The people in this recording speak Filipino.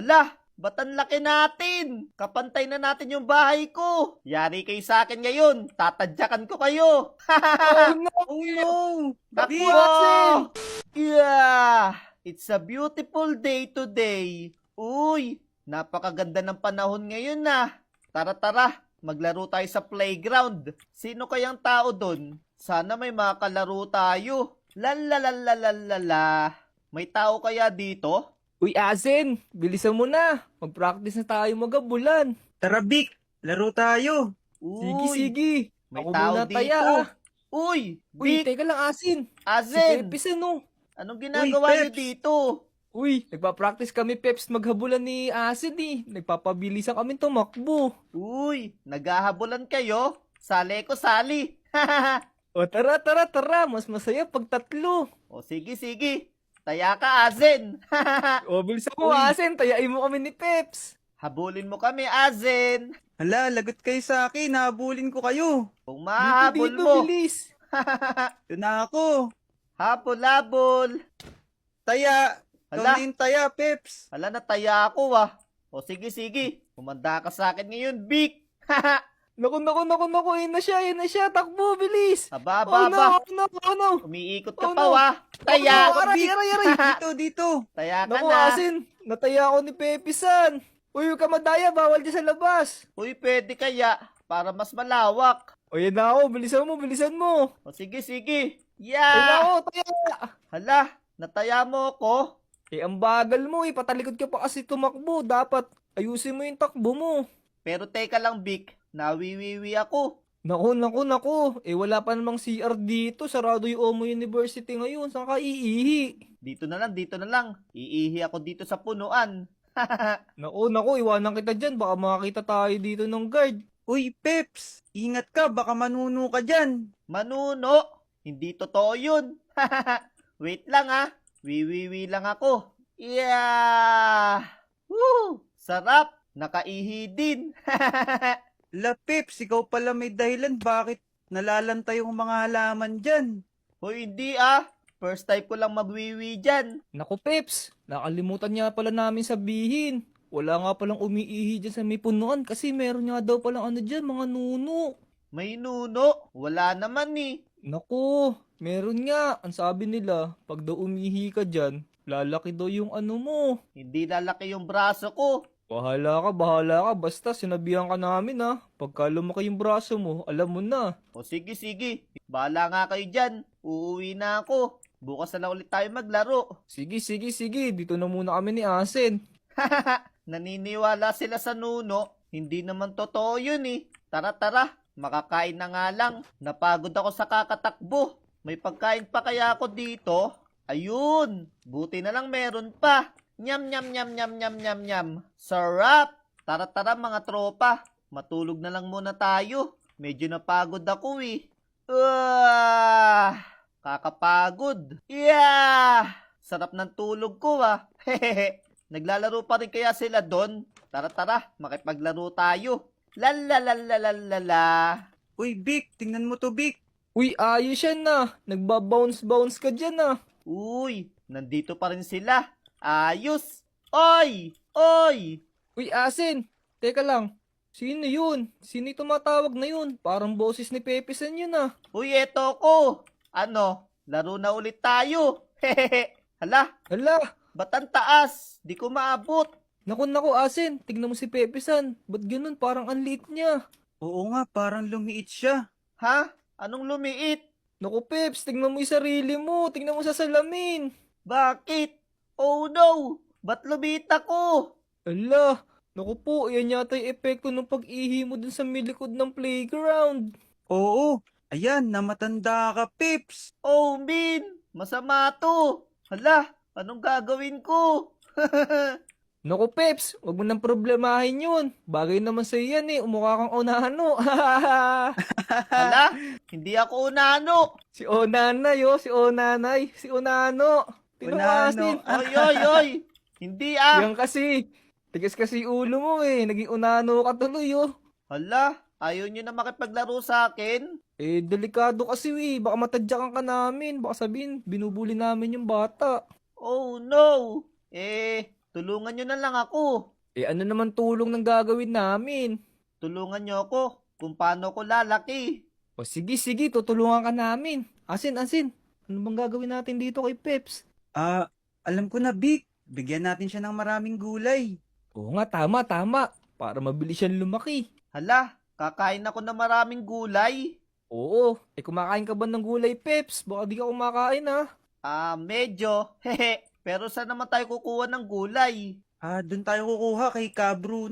Hala, ba't ang laki natin? Kapantay na natin yung bahay ko. Yari kayo sa akin ngayon. Tatadyakan ko kayo. Oh no! Oh no! Takbo! Asin! Yeah! It's a beautiful day today. Uy, napakaganda ng panahon ngayon na. Tara, maglaro tayo sa playground. Sino kayang tao doon? Sana may makalaro tayo. Lalalalalala. May tao kaya dito? Uy, Asin! Bilisan mo na! Mag-practice na tayo magabulan. Tara, Vic! Laro tayo! Sige, Uy, sige. may Ako tao muna dito. taya, ah. Uy, Uy, Vic, teka lang, Asin. Si Azen, Pepis ano? anong ginagawa niyo Peps. dito? Uy, nagpa-practice kami, Peps, maghabulan ni Asin eh. Nagpapabilisan kami tumakbo. Uy, naghahabulan kayo? Sali ko, sali. O tara. Mas masaya pag tatlo. O sige. Taya ka, Azen. O, bilisan mo, Uy. Asin. Tayain mo kami ni Peps. Habulin mo kami, Azen. Hala, lagot kayo sa akin. Habulin ko kayo. Kung Dito, mahabol dito, mo. bilis. Ito na ako. Habol. Taya! Ikaw Hala. na yung taya, Peps. Hala, nataya ako ah. O sige. Kumanda ka sa akin ngayon, Vic. Naku, yun na siya. Takbo, bilis. Aba. Oh no. Umiikot Oh, ka pa no. wa. Taya. Oh, no. Aray. Dito. Taya ka Naku, na. Asin. Nataya ako ni Pepisan. Uy, huwag ka madaya. Bawal dyan sa labas. Uy, pwede kaya. Para mas malawak. O, yan na ako. Bilisan mo. O sige. Ayun na Yeah. ako, taya. Hala, nataya mo ko. Eh, ang bagal mo eh. Patalikod ka pa kasi tumakbo. Dapat ayusin mo yung takbo mo. Pero teka lang, Vic. Nawiwiwi ako. Naku. Eh, wala pa namang CR dito. Sarado yung Omo University ngayon. Saan ka iihi? Dito na lang. Iihi ako dito sa punuan. Naku. Iwanan kita dyan. Baka makakita tayo dito ng guard. Uy, Peps! Ingat ka, baka manuno ka dyan. Manuno. Hindi totoo yun. Wait lang ah. Wiwiwi lang ako. Yeah! Woo! Sarap. Nakaihi din. La, Peps, ikaw pala may dahilan bakit nalalanta yung mga halaman dyan. Hoy, hindi ah. First time ko lang magwiwi dyan. Naku, Peps. Nakalimutan niya pala namin sabihin. Wala nga palang umiihi dyan sa may punuan kasi meron nga daw palang ano dyan, mga nuno. May nuno. Wala naman eh. Naku, meron nga. Ang sabi nila, pag daw umihi ka dyan, lalaki daw yung ano mo. Hindi lalaki yung braso ko. Bahala ka. Basta sinabihan ka namin ha. Pagka lumaki yung braso mo, alam mo na. O sige. Bahala nga kayo dyan. Uuwi na ako. Bukas na lang ulit tayo maglaro. Sige. Dito na muna kami ni Asen. Naniniwala sila sa nuno. Hindi naman totoo yun eh. Tara. Makakain na nga lang. Napagod ako sa kakatakbo. May pagkain pa kaya ako dito? Ayun. Buti na lang meron pa. Nyam. Sarap. Tara mga tropa. Matulog na lang muna tayo. Medyo napagod ako eh. Kakapagod. Yeah! Sarap ng tulog ko ah. Hehehe. Naglalaro pa rin kaya sila doon? Tara, makipaglaro tayo. Lalalalalala. Uy, Vic, tingnan mo to, Vic. Uy, ayos yan na. Nagbabounce ka dyan na. Uy, nandito pa rin sila. Ayos. Oy! Uy, Asen. Teka lang. Sino yun? Sino yung tumatawag na yun? Parang boses ni Pepisan yun ah. Uy, eto ko. Ano? Laro na ulit tayo. Hehehe. Hala, Hala. ba't ang taas? Di ko maabot. Naku, Asen. Tignan mo si Pepisan. Ba't ganun? Parang ang liit niya. Oo nga, parang lumiit siya. Ha? Anong lumiit? Naku, Peps. Tignan mo yung sarili mo. Tignan mo sa salamin. Bakit? Oh no! Ba't lumiit ako? Ala. Naku po, yan yata yung epekto ng pag-ihi mo dun sa milikod ng playground. Oo, ayan, namatanda ka, Peps. Oh, Min! Masama to! Hala, anong gagawin ko? Naku, Peps, wag mo nang problemahin yun. Bagay naman sa'yo yan eh, umukha kang onano. Hala, hindi ako unano. Si Onanay oh, si Onanay, si Onano. Tinukasin. Oy! Hindi ah. Yan kasi, tigas kasi ulo mo eh, naging Onano ka tuloy oh. Hala, ayaw nyo na makipaglaro sa akin? Eh, delikado kasi eh, baka matadyakan ka namin, baka sabihin, binubuli namin yung bata. Oh no! Eh, Tulungan nyo na lang ako. Eh ano naman tulong ng gagawin namin? Tulungan nyo ako kung paano ko lalaki. O sige, sige, tutulungan ka namin. Asin. Ano bang gagawin natin dito kay Peps? Alam ko na, Vic. Bigyan natin siya ng maraming gulay. Oo nga, tama. Para mabilis siyang lumaki. Hala, kakain ako ng maraming gulay. Oo, kumakain ka ba ng gulay, Peps? Baka di ka kumakain, ha? Medyo. Hehe. Pero saan naman tayo kukuha ng gulay? Doon tayo kukuha kay Ka Bruno.